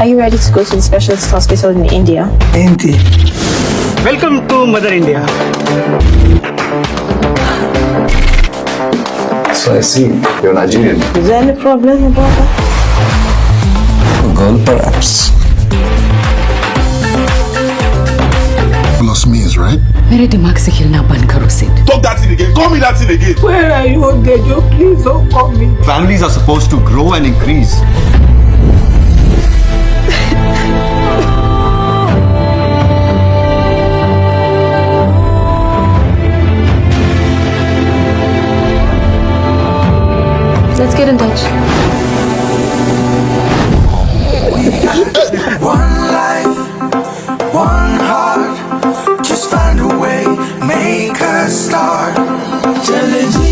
Are you ready to go to the specialist hospital in India? India. Welcome to Mother India. So I see you're Nigerian. Is there any problem about that? A girl, perhaps. Plus me is right. मेरे दिमाग से खेलना बंद करो Sid. Talk that thing again. Call me that thing again. Where are you, Odejo? Please don't call me. Families are supposed to grow and increase. Let's get in touch. One life, one heart. Just find a way, make a start. Challenge.